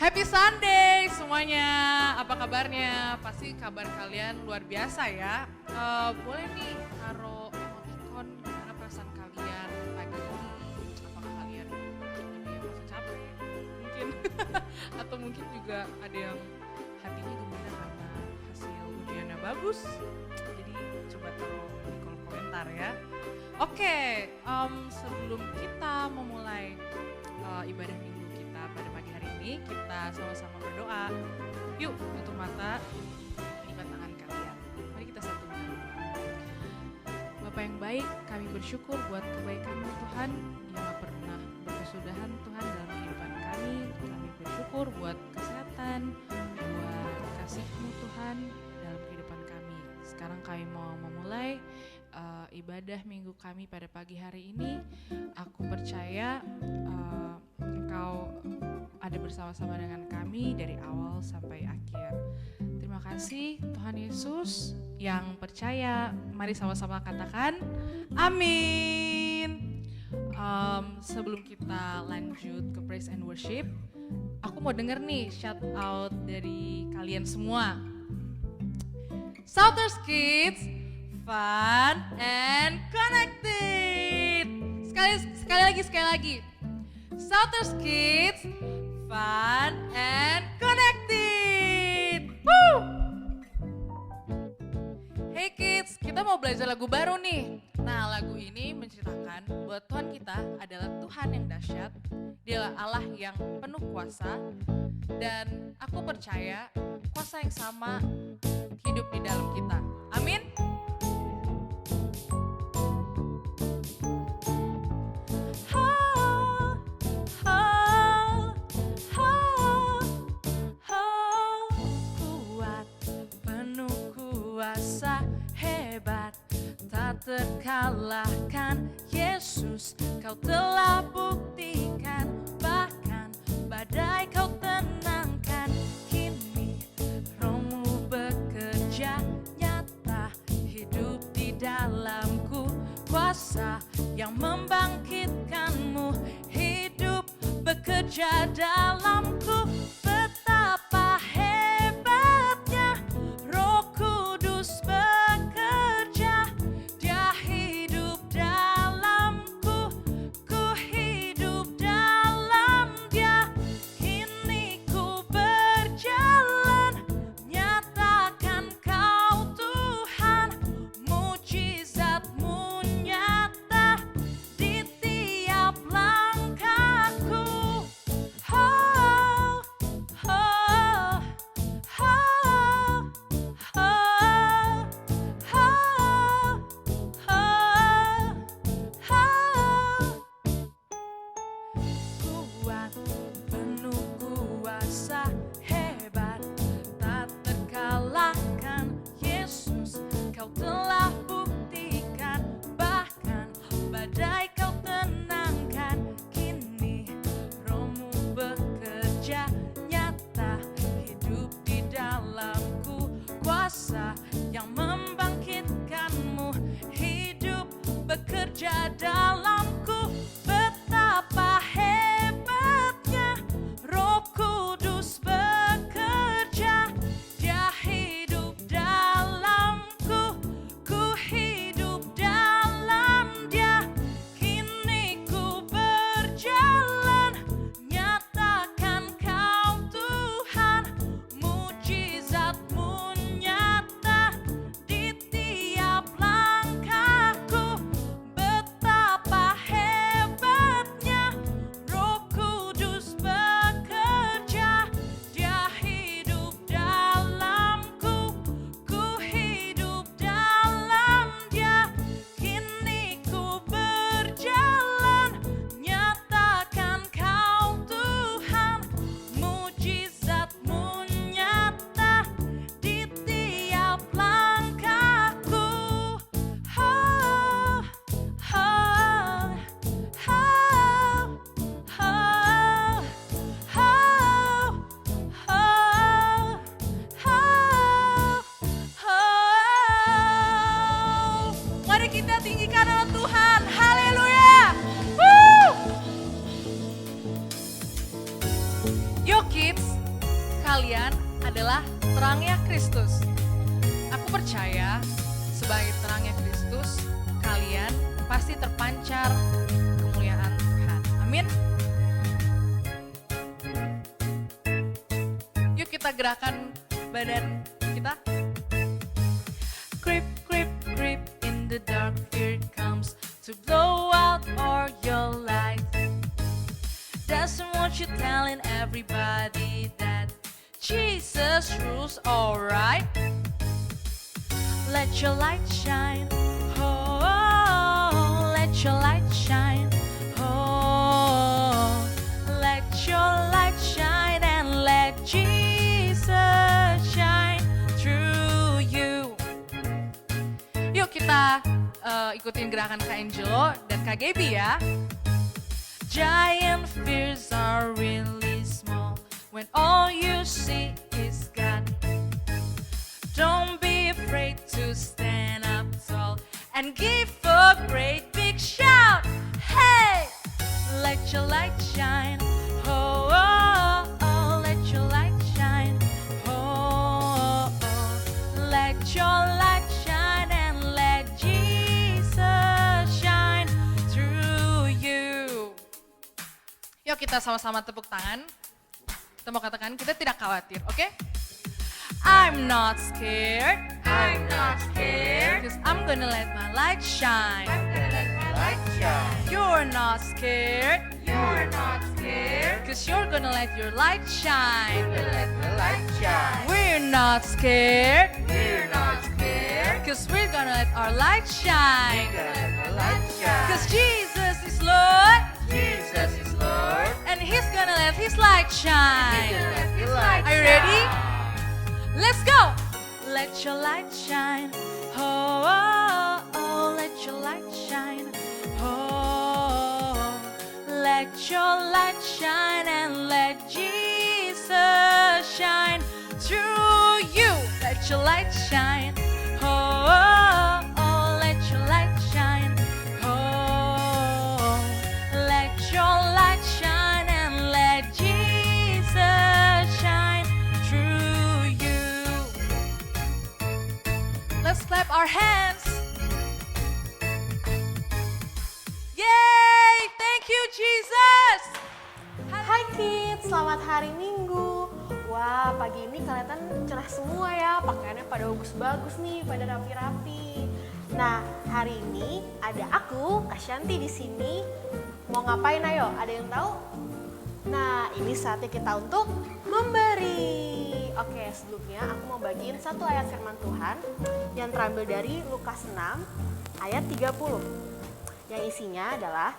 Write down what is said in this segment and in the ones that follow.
Happy Sunday semuanya, apa kabarnya? Pasti kabar kalian luar biasa ya. Boleh nih taruh emoticon gimana perasaan kalian pagi ini. Apakah kalian ada yang masih capek mungkin atau mungkin juga ada yang hatinya gembira karena hasil ujiannya bagus. Jadi coba taruh di kolom komentar ya. Oke, sebelum kita memulai ibadah minggu kita pada pagi hari ini, kita sama-sama berdoa. Yuk, tutup mata, lipat tangan kalian. Mari kita satukan. Bapa yang baik, kami bersyukur buat kebaikan-Mu Tuhan yang gak pernah berkesudahan Tuhan dalam kehidupan kami. Kami bersyukur buat kesehatan, buat kasih-Mu Tuhan dalam kehidupan kami. Sekarang kami mau memulai ibadah minggu kami pada pagi hari ini. Aku percaya Engkau ada bersama-sama dengan kami dari awal sampai akhir. Terima kasih Tuhan Yesus. Yang percaya, mari sama-sama katakan amin. Sebelum kita lanjut ke praise and worship, aku mau denger nih shout out dari kalian semua. Shouters Kids, fun and connected. Sekali lagi. Shouters Kids, fun and connected. Woo! Hey kids, kita mau belajar lagu baru nih. Nah, lagu ini menceritakan bahwa Tuhan kita adalah Tuhan yang dahsyat. Dialah Allah yang penuh kuasa. Dan aku percaya kuasa yang sama hidup di dalam kita. Amin. Terkalahkan Yesus, kau telah buktikan. Bahkan badai kau tenangkan. Kini Roh-Mu bekerja nyata, hidup di dalamku. Kuasa yang membangkitkanmu hidup bekerja dalamku. Betapa hebatnya Roh Kudus bekerja. Dia hidup dalamku, ku hidup dalam Dia. Kini ku berjalan, nyatakan Kau Tuhan. Mujizat-Mu nyata di tiap langkahku. Oh, terangnya Kristus. Aku percaya sebagai terangnya Kristus, kalian pasti terpancar kemuliaan Tuhan. Amin. Yuk kita gerakan badan kita. Creep, creep, creep in the dark, fear comes to blow out all your light. Doesn't want you telling everybody that Jesus rules, alright. Let your light shine, oh, let your light shine, oh, let your light shine and let Jesus shine through you. Yuk kita ikutin gerakan Kak Angelo dan Kak Gaby ya. Giant fears are really small when all you see is God. Don't be afraid to stand up tall and give a great big shout. Hey, let your light shine. Oh, oh, oh, let your light shine. Oh, oh, let your light shine and let Jesus shine through you. Yuk kita sama-sama tepuk tangan. Kita mau katakan kita tidak khawatir, oke? I'm not scared. I'm not scared. Cause I'm gonna let my light shine. I'm gonna let my light shine. You're not scared. You're not scared. Cause you're gonna let your light shine. I'm gonna let my light shine. We're not scared. We're not scared. Cause we're gonna let our light shine. We're gonna let my light shine. Cause Jesus is Lord. Jesus is Lord. And He's gonna let His light He's shine. gonna let His light Are you ready? shine. Let's go! Let your light shine. Oh, oh, oh, let your light shine. Oh, let your light shine and let Jesus shine through you. Let your light shine. Oh, oh, oh, let your light shine. Oh, let your light shine and let Jesus shine through you. Let's clap our hands. Yay! Thank you, Jesus. Hai kids, selamat hari Minggu. Wah, pagi ini kelihatan cerah semua ya, pakaiannya pada bagus-bagus nih, pada rapi-rapi. Nah, hari ini ada aku, Kak Shanti di sini. Mau ngapain ayo? Ada yang tahu? Nah, ini saatnya kita untuk memberi. Oke, sebelumnya aku mau bagiin satu ayat firman Tuhan yang terambil dari Lukas 6 ayat 30. Yang isinya adalah,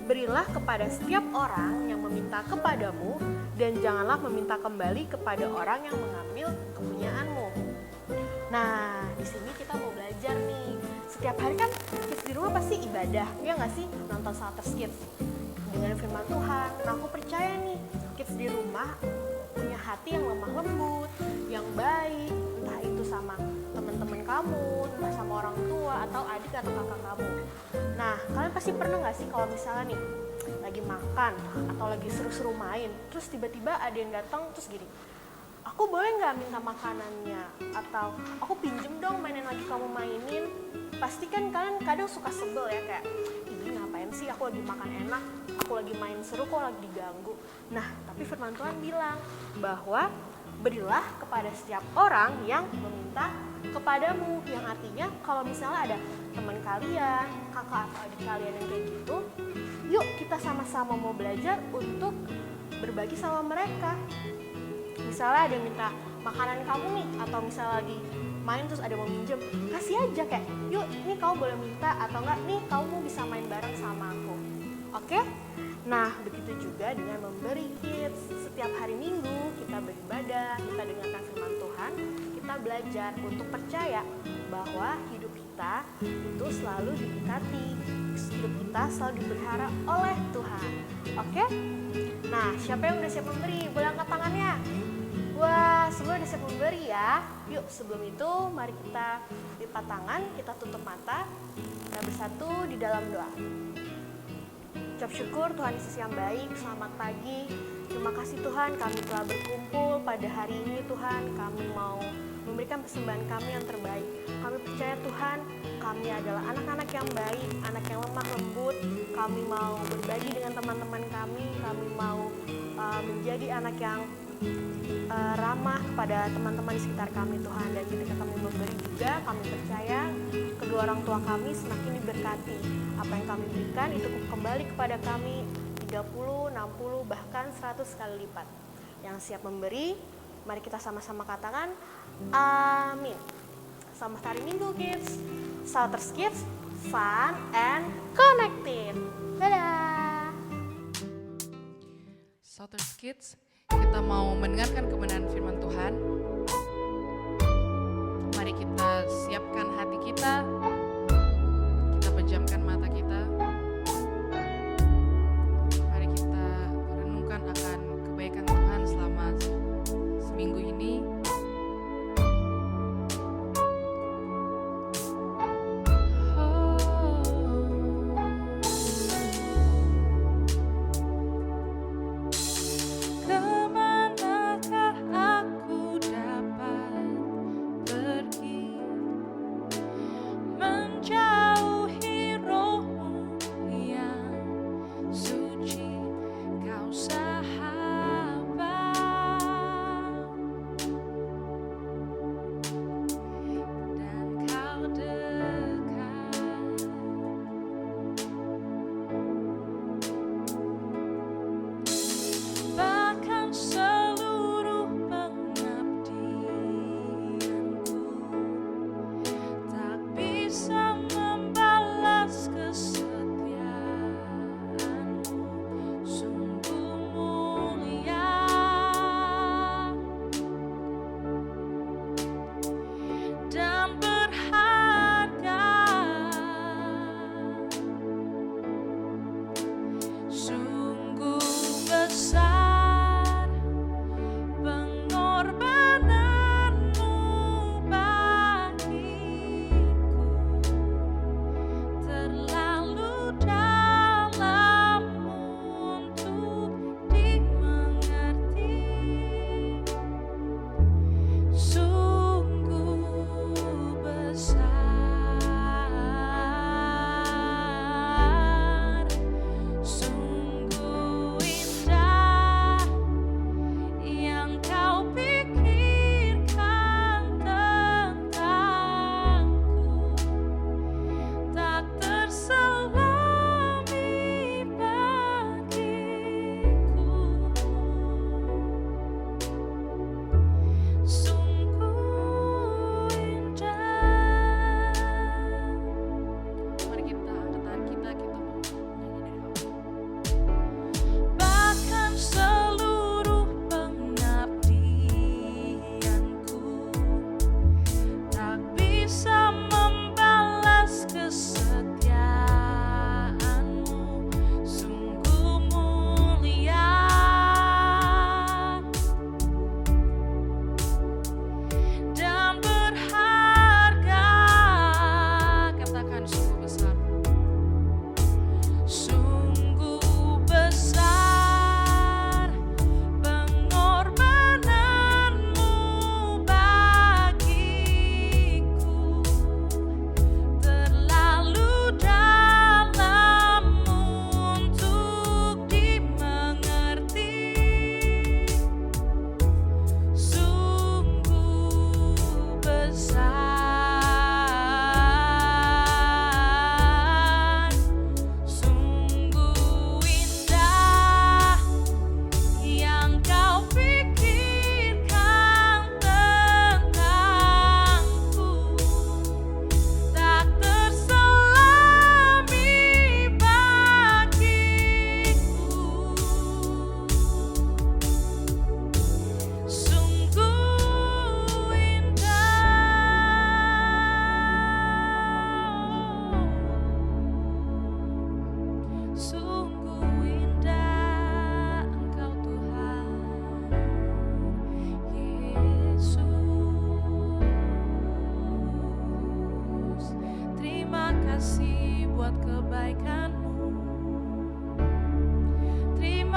berilah kepada setiap orang yang meminta kepadamu dan janganlah meminta kembali kepada orang yang mengambil kepunyaanmu. Nah, di sini kita mau belajar nih. Setiap hari kan kids di rumah pasti ibadah, ya nggak sih? Nonton Salters Kids dengan firman Tuhan. Nah, aku percaya nih, kids di rumah punya hati yang lemah lembut, yang baik, entah itu sama teman-teman kamu, entah sama orang tua atau adik atau kakak kamu. Nah, kalian pasti pernah nggak sih kalau misalnya nih lagi makan atau lagi seru-seru main, terus tiba-tiba ada yang datang terus gini, aku boleh nggak minta makanannya? Atau aku pinjem dong mainan lagi kamu mainin. Pasti kan kalian kadang suka sebel ya, kayak ini ngapain sih, aku lagi makan enak, aku lagi main seru kok lagi diganggu. Nah, tapi firman Tuhan bilang bahwa berilah kepada setiap orang yang meminta kepadamu. Yang artinya kalau misalnya ada teman kalian, kakak atau adik kalian yang kayak gitu, yuk kita sama-sama mau belajar untuk berbagi sama mereka. Misalnya ada yang minta makanan kamu nih, atau misalnya lagi main terus ada yang mau minjem, kasih aja kayak, yuk ini kamu boleh minta, atau enggak nih kamu bisa main bareng sama aku. Oke? Nah, begitu juga dengan memberi kids. Setiap hari Minggu kita beribadah, kita dengarkan firman Tuhan, kita belajar untuk percaya bahwa hidup kita itu selalu diberkati, hidup kita selalu dipelihara oleh Tuhan. Oke? Nah, siapa yang udah siap memberi? Boleh angkat tangannya. Wah, semua udah siap memberi ya. Yuk, sebelum itu mari kita lipat tangan, kita tutup mata, kita bersatu di dalam doa. Ucap syukur Tuhan Yesus yang baik, selamat pagi. Terima kasih Tuhan kami telah berkumpul pada hari ini Tuhan. Kami mau memberikan persembahan kami yang terbaik. Kami percaya Tuhan, kami adalah anak-anak yang baik, anak yang lemah lembut. Kami mau berbagi dengan teman-teman kami mau menjadi anak yang ramah kepada teman-teman di sekitar kami Tuhan. Dan ketika kami memberi juga, kami percaya kedua orang tua kami semakin diberkati. Apa yang kami berikan itu kembali kepada kami 30, 60, bahkan 100 kali lipat. Yang siap memberi, mari kita sama-sama katakan amin. Selamat hari Minggu Kids. Salters Kids, fun and connected. Dadah. Salters Kids, kita mau mendengarkan kebenaran firman Tuhan. Mari kita siapkan hati kita pejamkan mata kita. Mari kita renungkan akan kebaikan Tuhan selama seminggu ini. Kemanakah aku dapat pergi?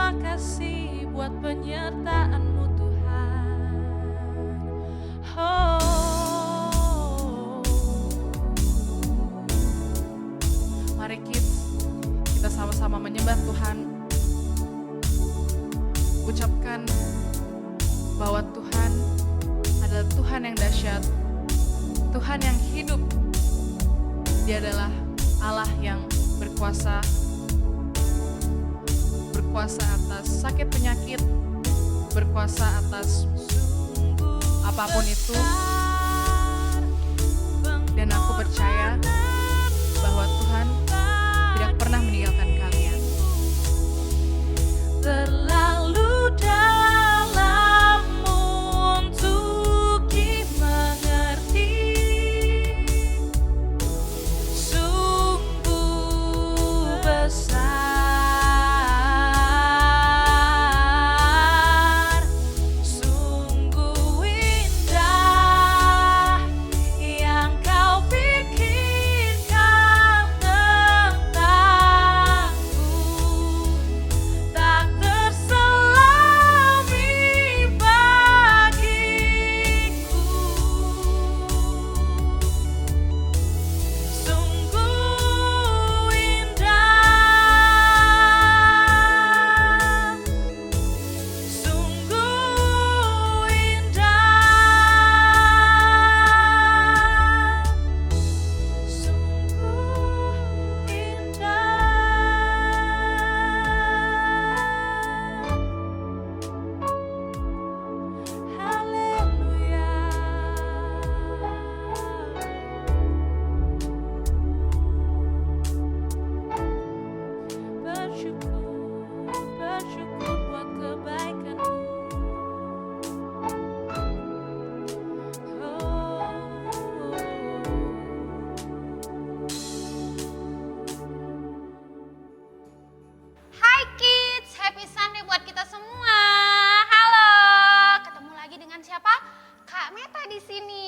terima kasih buat penyertaan-Mu Tuhan. Mari kita sama-sama menyembah Tuhan. Ucapkan bahwa Tuhan adalah Tuhan yang dahsyat, Tuhan yang hidup. Dia adalah Allah yang berkuasa atas sakit penyakit, berkuasa atas apapun itu. Dan aku percaya bahwa Tuhan tidak pernah meninggalkan kalian. Terlalu dalam untuk dimengerti, sungguh besar, sungguh indah yang kau pikirkan tentangku, tak terselami bagiku. Sungguh indah, sungguh indah, sungguh indah. Haleluya. Bersyukur buat kebaikan-Mu. Hai kids, happy Sunday buat kita semua. Halo, ketemu lagi dengan siapa? Kak Meta di sini.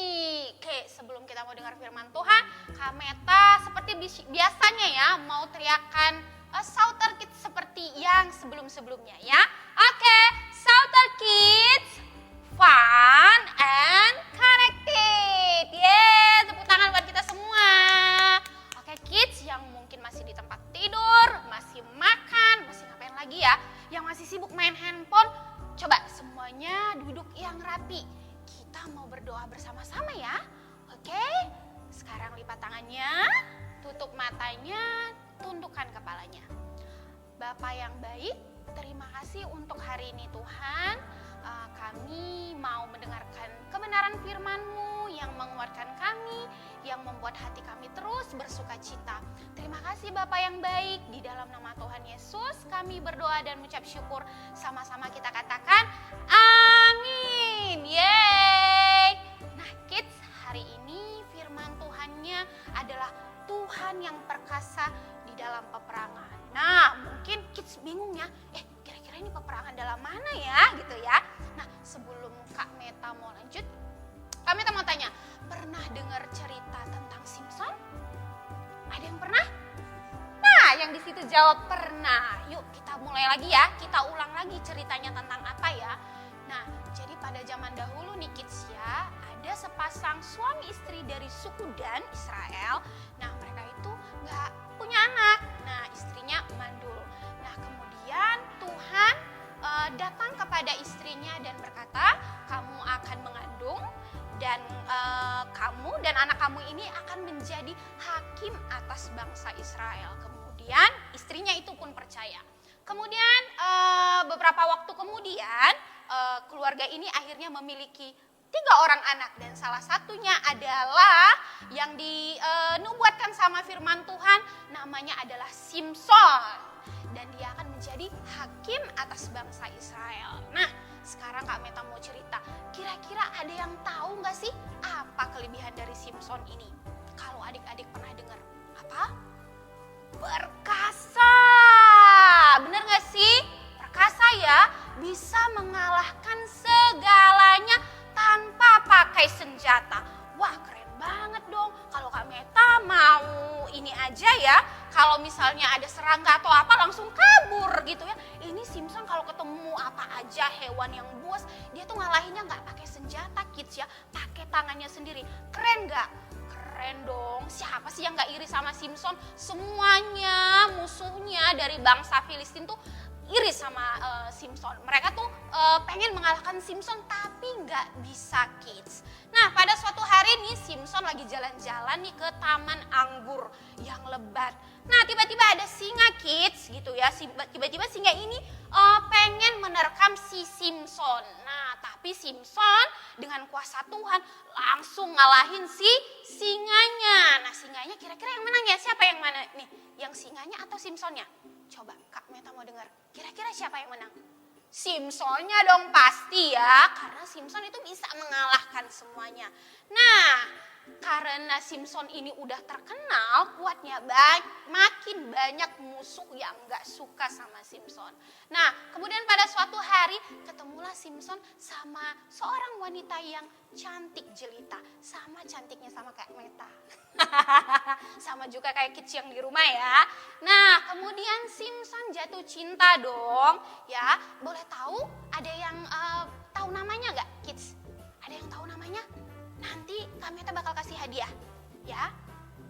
Oke, sebelum kita mau dengar firman Tuhan, Kak Meta seperti biasanya ya mau teriakan Sauter Kids seperti yang sebelum-sebelumnya ya. Oke, Sauter Kids, fun and connected. Yeay, tepuk tangan buat kita semua. Oke kids yang mungkin masih di tempat tidur, masih makan, masih ngapain lagi ya, yang masih sibuk main handphone, coba semuanya duduk yang rapi. Kita mau berdoa bersama-sama ya. Oke, sekarang lipat tangannya, tutup matanya, tundukkan kepalanya. Bapak yang baik, terima kasih untuk hari ini Tuhan. Kami mau mendengarkan kebenaran firman-Mu yang menguatkan kami, yang membuat hati kami terus bersuka cita. Terima kasih Bapak yang baik, di dalam nama Tuhan Yesus kami berdoa dan mengucap syukur. Sama-sama kita katakan amin. Yeay. Nah kids, hari ini firman Tuhannya adalah Tuhan yang perkasa di dalam peperangan. Nah mungkin kids bingung ya, kira-kira ini peperangan dalam mana ya gitu ya. Nah sebelum Kak Meta mau lanjut, Kak Meta mau tanya, pernah dengar cerita tentang Simpson? Ada yang pernah? Nah yang di situ jawab pernah. Yuk kita mulai lagi ya, kita ulang lagi ceritanya tentang apa ya. Nah jadi pada zaman dahulu nih kids ya, ada sepasang suami istri dari suku Dan Israel. Nah mereka itu gak punya anak. Nah istrinya mandul. Nah kemudian Tuhan datang kepada istrinya dan berkata, kamu akan mengandung dan kamu dan anak kamu ini akan menjadi hakim atas bangsa Israel. Kemudian istrinya itu pun percaya. Kemudian beberapa waktu kemudian keluarga ini akhirnya memiliki 3 orang anak dan salah satunya adalah yang dinubuatkan sama firman Tuhan, namanya adalah Simpson. Dan dia akan menjadi hakim atas bangsa Israel. Nah, sekarang Kak Meta mau cerita. Kira-kira ada yang tahu nggak sih apa kelebihan dari Simpson ini? Kalau adik-adik pernah dengar, apa? Perkasa. Bener nggak sih? Perkasa ya, bisa mengalahkan segalanya tanpa pakai senjata. Wah, keren banget dong. Kalau Kak Meta mau ini aja ya, kalau misalnya misalnya ada serangga atau apa langsung kabur gitu ya. Ini Simpson kalau ketemu apa aja hewan yang buas, dia tuh ngalahinnya nggak pakai senjata kids ya, pakai tangannya sendiri. Keren nggak? Keren dong. Siapa sih yang nggak iri sama Simpson? Semuanya musuhnya dari bangsa Filistin tuh iri sama Simpson. Mereka tuh pengen mengalahkan Simpson tapi nggak bisa kids. Nah pada suatu hari nih Simpson lagi jalan-jalan nih ke taman anggur yang lebat. Nah tiba-tiba ada singa kids gitu ya. Tiba-tiba singa ini pengen menerkam si Simpson. Nah tapi Simpson dengan kuasa Tuhan langsung ngalahin si singanya. Nah singanya kira-kira yang menang ya? Siapa yang mana nih? Yang singanya atau Simpsonnya? Coba Kak Meta mau dengar. Kira-kira siapa yang menang? Simpsonnya dong pasti ya. Karena Simpson itu bisa mengalahkan semuanya. Nah karena Simpson ini udah terkenal kuatnya, makin banyak musuh yang gak suka sama Simpson. Nah kemudian pada suatu hari ketemulah Simpson sama seorang wanita yang cantik jelita. Sama cantiknya sama kayak Meta. Sama juga kayak kids yang di rumah ya. Nah kemudian Simpson jatuh cinta dong ya. Boleh tahu ada yang tahu namanya gak kids? Ada yang tahu namanya? Nanti Kak Meta bakal kasih hadiah, ya.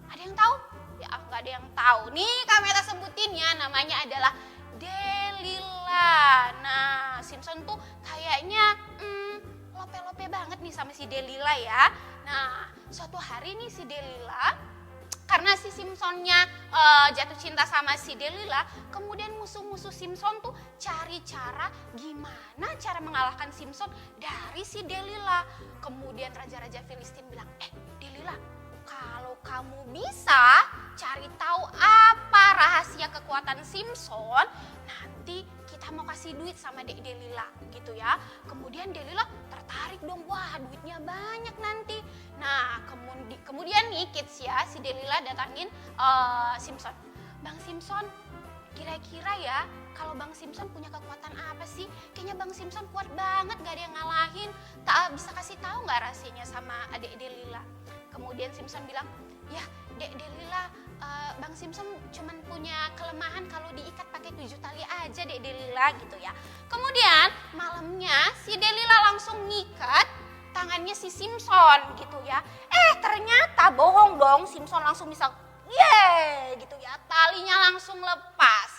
Ada yang tahu? Ya, nggak ada yang tahu. Nih Kak Meta sebutin ya, namanya adalah Delila. Nah, Simpson tuh kayaknya lope-lope banget nih sama si Delila ya. Nah, suatu hari nih si Delila, karena si Simpsonnya jatuh cinta sama si Delila, kemudian musuh-musuh Simpson tuh cari cara gimana cara mengalahkan Simpson dari si Delila. Kemudian raja-raja Filistin bilang, Delila, kalau kamu bisa cari tahu apa rahasia kekuatan Simpson, nanti kita mau kasih duit sama Dek Delila gitu ya. Kemudian Delila tertarik dong, wah duitnya banyak nanti. Nah kemudian nih kids ya, si Delila datangin Simpson. Bang Simpson, kira-kira ya kalau Bang Simpson punya kekuatan apa sih? Kayaknya Bang Simpson kuat banget, gak ada yang ngalahin. Tak bisa kasih tahu nggak rahasianya sama adik Delila? Kemudian Simpson bilang, ya Dek Delila, Bang Simpson cuman punya kelemahan kalau diikat pakai 7 tali aja Dek Delila gitu ya. Kemudian malamnya si Delila langsung ngikat tangannya si Simpson gitu ya. Ternyata bohong dong, Simpson langsung bisa yeay gitu ya, talinya langsung lepas.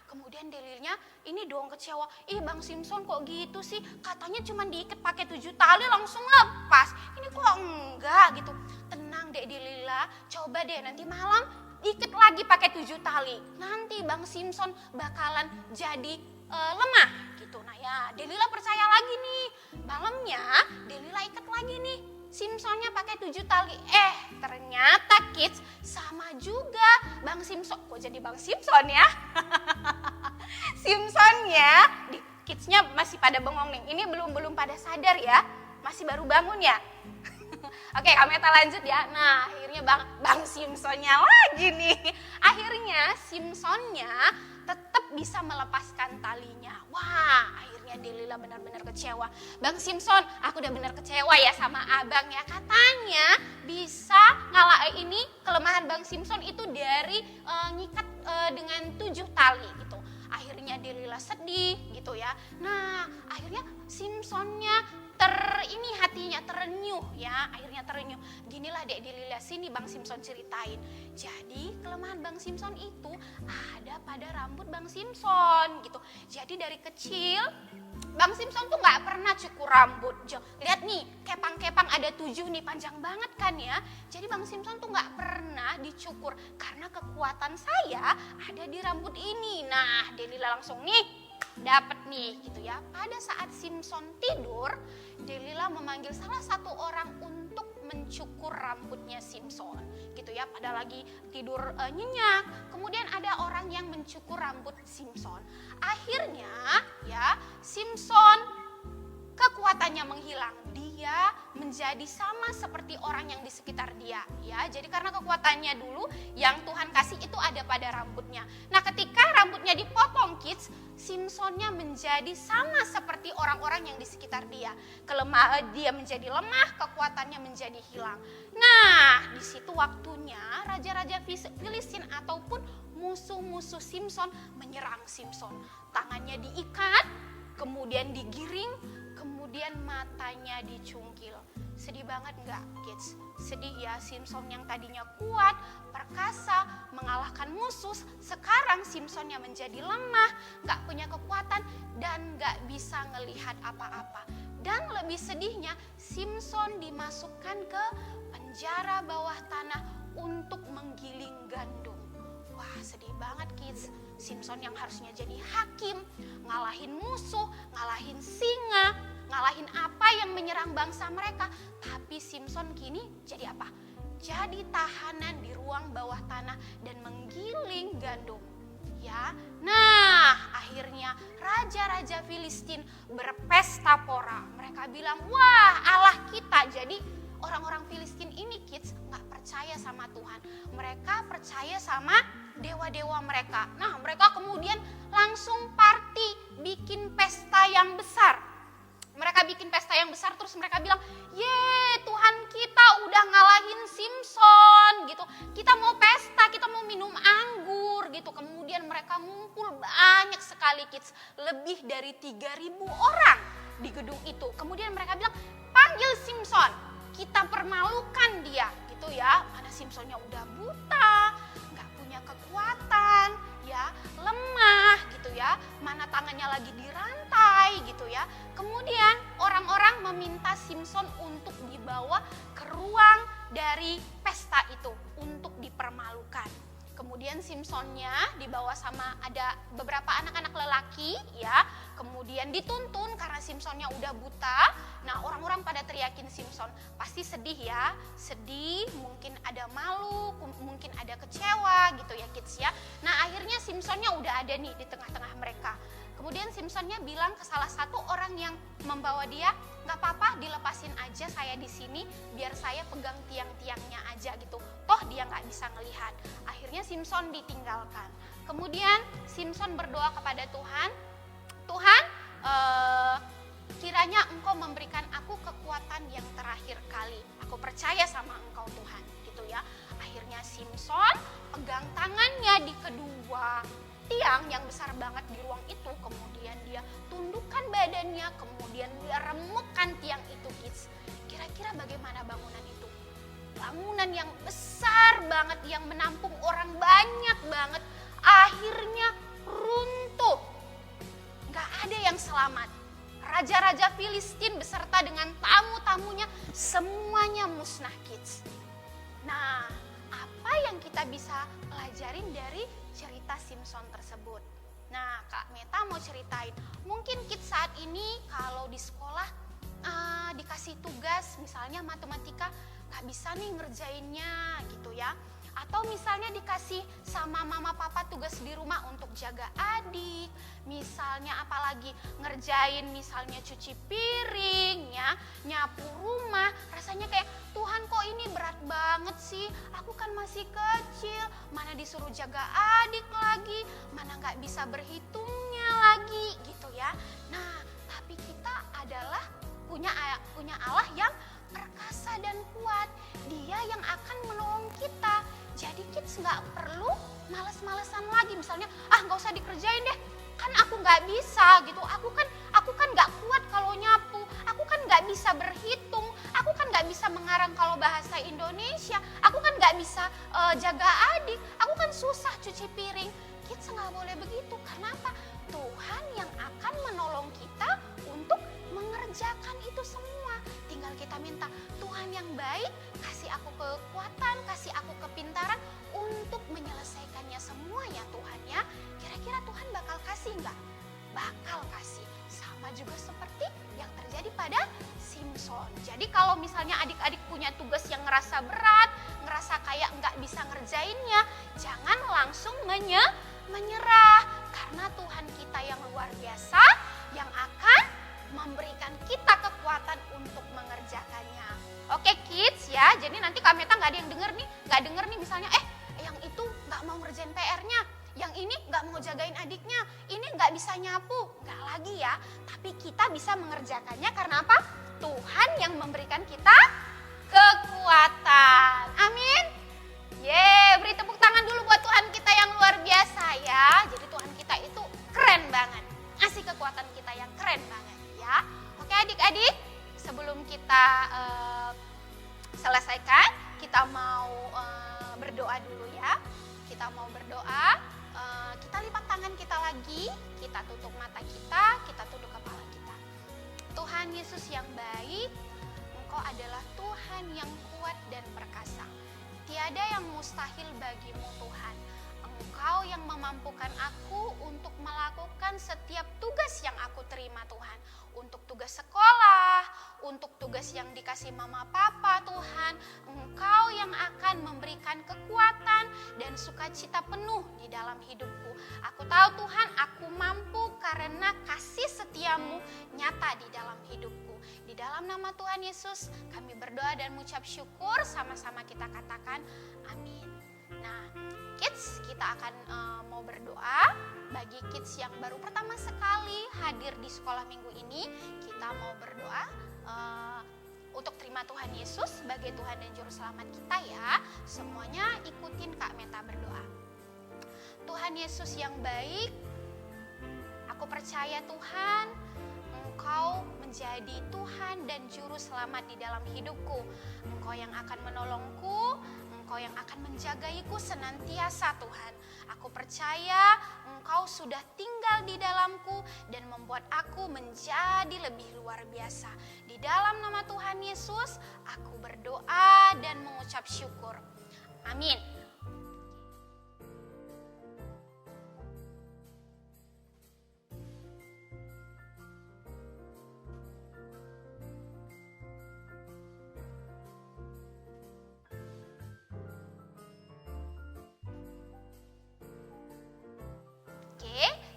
Kemudian Delilnya ini dong kecewa, Bang Simpson kok gitu sih, katanya cuma diikat pakai 7 tali langsung lepas, ini kok enggak gitu. Tenang Dek Delila, coba deh nanti malam ikat lagi pakai 7 tali, nanti Bang Simpson bakalan jadi lemah gitu. Nah ya Delila percaya lagi nih, malamnya Delila ikat lagi nih Simpsonnya pakai 7 tali. Ternyata kids sama juga Bang Simpson. Kok jadi Bang Simpson ya? Simpsonnya, kidsnya masih pada bengong nih. Ini belum pada sadar ya. Masih baru bangun ya. Oke, Kak Meta lanjut ya. Nah, akhirnya Bang Simpsonnya lagi nih. Akhirnya Simpsonnya tetap bisa melepaskan talinya. Wah, akhirnya Delila benar-benar kecewa. Bang Simpson, aku udah benar kecewa ya sama abang ya. Katanya bisa ini kelemahan Bang Simpson itu dari ngikat dengan 7 tali gitu. Akhirnya Delila sedih gitu ya. Nah, akhirnya Simpsonnya hatinya terenyuh ya, akhirnya terenyuh. Ginilah Dek Delila, sini Bang Simpson ceritain. Jadi kelemahan Bang Simpson itu ada pada rambut Bang Simpson gitu. Jadi dari kecil Bang Simpson tuh nggak pernah cukur rambut. Lihat nih, kepang-kepang ada 7 nih, panjang banget kan ya. Jadi Bang Simpson tuh nggak pernah dicukur karena kekuatan saya ada di rambut ini. Nah, Delila langsung nih dapat nih gitu ya. Pada saat Simpson tidur, Delila memanggil salah satu orang untuk mencukur rambutnya Simpson gitu ya. Pada lagi tidur nyenyak, kemudian ada orang yang mencukur rambut Simpson. Akhirnya ya Simpson kekuatannya menghilang. Dia menjadi sama seperti orang yang di sekitar dia ya. Jadi karena kekuatannya dulu yang Tuhan kasih itu ada pada rambutnya. Nah, ketika rambutnya dipotong kids, Simpsonnya menjadi sama seperti orang-orang yang di sekitar dia. Dia menjadi lemah, kekuatannya menjadi hilang. Nah, di situ waktunya raja-raja Filistin ataupun musuh-musuh Simson menyerang Simson. Tangannya diikat, kemudian digiring, kemudian matanya dicungkil. Sedih banget nggak kids? Sedih ya, Simson yang tadinya kuat, perkasa, mengalahkan musuh, sekarang Simsonnya menjadi lemah, nggak punya kekuatan dan nggak bisa ngelihat apa-apa. Dan lebih sedihnya, Simson dimasukkan ke penjara bawah tanah untuk menggiling gandum. Wah, sedih banget kids. Simson yang harusnya jadi hakim, ngalahin musuh, ngalahin singa, ngalahin apa yang menyerang bangsa mereka. Tapi Simson kini jadi apa? Jadi tahanan di ruang bawah tanah dan menggiling gandum. Ya, nah akhirnya raja-raja Filistin berpesta pora. Mereka bilang, wah Allah kita. Jadi orang-orang Filistin ini kids gak percaya sama Tuhan. Mereka percaya sama dewa-dewa mereka. Nah mereka kemudian langsung party, bikin pesta yang besar. Mereka bikin pesta yang besar terus mereka bilang, ye Tuhan kita udah ngalahin Simson gitu. Kita mau pesta, kita mau minum anggur gitu. Kemudian mereka ngumpul banyak sekali kids. Lebih dari 3.000 orang di gedung itu. Kemudian mereka bilang, panggil Simson, kita permalukan dia gitu ya. Mana Simsonnya udah buta, gak punya kekuatan ya, lemah gitu ya. Mana tangannya lagi dirantai gitu ya. Kemudian orang-orang meminta Simson untuk dibawa ke ruang dari pesta itu untuk dipermalukan. Kemudian Simsonnya dibawa sama ada beberapa anak-anak lelaki ya. Kemudian dituntun karena Simsonnya udah buta. Nah orang-orang pada teriakin Simson. Pasti sedih ya. Sedih, mungkin ada malu, mungkin ada kecewa gitu ya kids ya. Nah akhirnya Simsonnya udah ada nih di tengah-tengah mereka. Kemudian Simsonnya bilang ke salah satu orang yang membawa dia, gak apa-apa dilepasin aja saya di sini biar saya pegang tiang-tiangnya aja gitu. Toh dia gak bisa ngelihat. Akhirnya Simson ditinggalkan. Kemudian Simson berdoa kepada Tuhan, Tuhan kiranya Engkau memberikan aku kekuatan yang terakhir kali. Aku percaya sama Engkau Tuhan gitu ya. Akhirnya Simson pegang tangannya di kedua tiang yang besar banget di ruang itu, kemudian dia tundukkan badannya, kemudian dia remukkan tiang itu kids. Kira-kira bagaimana bangunan itu? Bangunan yang besar banget, yang menampung orang banyak banget, akhirnya runtuh. Gak ada yang selamat. Raja-raja Filistin beserta dengan tamu-tamunya semuanya musnah kids. Nah, apa yang kita bisa pelajarin dari cerita Simson tersebut? Nah, Kak Meta mau ceritain. Mungkin kids saat ini kalau di sekolah dikasih tugas misalnya matematika gak bisa nih ngerjainnya gitu ya. Atau misalnya dikasih sama mama papa tugas di rumah untuk jaga adik. Misalnya apalagi ngerjain misalnya cuci piring ya, nyapu rumah. Rasanya kayak Tuhan kok ini berat banget sih. Aku kan masih kecil, mana disuruh jaga adik lagi, mana gak bisa berhitungnya lagi gitu ya. Nah tapi kita adalah punya Allah yang perkasa dan kuat. Dia yang akan menolong kita. Jadi kids gak perlu males-malesan lagi. Misalnya, gak usah dikerjain deh. Kan aku gak bisa gitu. Aku kan gak kuat kalau nyapu. Aku kan gak bisa berhitung. Aku kan gak bisa mengarang kalau bahasa Indonesia. Aku kan gak bisa jaga adik. Aku kan susah cuci piring. Kids gak boleh begitu. Karena apa? Tuhan yang akan menolong kita untuk mengerjakan itu semua. Tinggal kita minta, Tuhan yang baik, kasih aku kekuatan, kasih aku kepintaran untuk menyelesaikannya semua ya Tuhan ya. Kira-kira Tuhan bakal kasih nggak? Bakal kasih. Sama juga seperti yang terjadi pada Simson. Jadi kalau misalnya adik-adik punya tugas yang ngerasa berat, ngerasa kayak nggak bisa ngerjainnya, jangan langsung menyerah. Karena Tuhan kita yang luar biasa, yang akan memberikan kita kekuatan untuk mengerjakannya. Oke kids ya, jadi nanti Kak Meta gak ada yang denger nih misalnya yang itu gak mau ngerjain PR-nya, yang ini gak mau jagain adiknya, ini gak bisa nyapu, gak lagi ya. Tapi kita bisa mengerjakannya karena apa? Tuhan yang memberikan kita kekuatan. Amin. Beri tepuk tangan dulu buat Tuhan kita yang luar biasa ya. Jadi Tuhan kita itu keren banget. Ngasih kekuatan kita yang keren banget ya. Oke adik-adik, sebelum kita selesaikan, kita mau berdoa dulu ya. Kita mau berdoa, kita lipat tangan kita lagi, kita tutup mata kita tunduk kepala kita. Tuhan Yesus yang baik, Engkau adalah Tuhan yang kuat dan perkasa. Tiada yang mustahil bagimu Tuhan. Engkau yang memampukan aku untuk melakukan setiap tugas yang aku terima Tuhan. Untuk tugas sekolah, untuk tugas yang dikasih mama papa Tuhan. Engkau yang akan memberikan kekuatan dan sukacita penuh di dalam hidupku. Aku tahu Tuhan, aku mampu karena kasih setiamu nyata di dalam hidupku. Di dalam nama Tuhan Yesus kami berdoa dan mengucap syukur, sama-sama kita katakan amin. Nah, kids, kita akan mau berdoa bagi kids yang baru pertama sekali hadir di sekolah minggu ini. Kita mau berdoa untuk terima Tuhan Yesus sebagai Tuhan dan Juru Selamat kita ya. Semuanya ikutin Kak Meta berdoa. Tuhan Yesus yang baik, aku percaya Tuhan, Engkau menjadi Tuhan dan Juru Selamat di dalam hidupku. Engkau yang akan menolongku, Engkau yang akan menjagaiku senantiasa Tuhan. Aku percaya Engkau sudah tinggal di dalamku dan membuat aku menjadi lebih luar biasa. Di dalam nama Tuhan Yesus, aku berdoa dan mengucap syukur. Amin.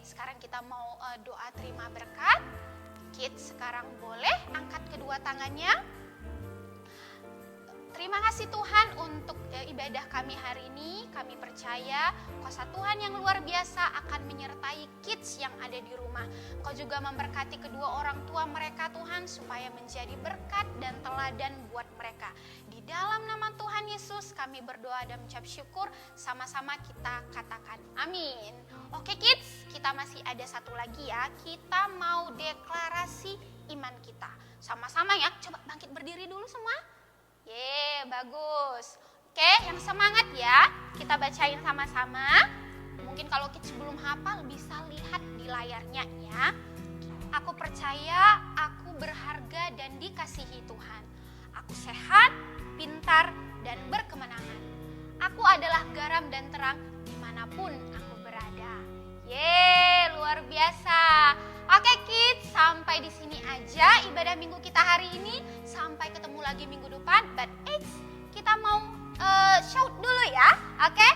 Sekarang kita mau doa terima berkat. Kids sekarang boleh angkat kedua tangannya. Terima kasih Tuhan untuk ibadah kami hari ini. Kami percaya kuasa Tuhan yang luar biasa akan menyertai kids yang ada di rumah. Kau juga memberkati kedua orang tua mereka Tuhan, supaya menjadi berkat dan teladan buat mereka. Di dalam nama Tuhan Yesus kami berdoa dan mengucap syukur. Sama-sama kita katakan amin. Oke kids, kita masih ada satu lagi ya. Kita mau deklarasi iman kita. Sama-sama ya, coba bangkit berdiri dulu semua. Bagus. Oke, yang semangat ya. Kita bacain sama-sama. Mungkin kalau kids belum hafal bisa lihat di layarnya ya. Aku percaya aku berharga dan dikasihi Tuhan. Aku sehat, pintar, dan berkemenangan. Aku adalah garam dan terang dimanapun aku berada. Luar biasa. Oke kids, sampai di sini aja ibadah minggu kita hari ini. Sampai ketemu lagi minggu depan. But kita mau shout dulu ya. Oke,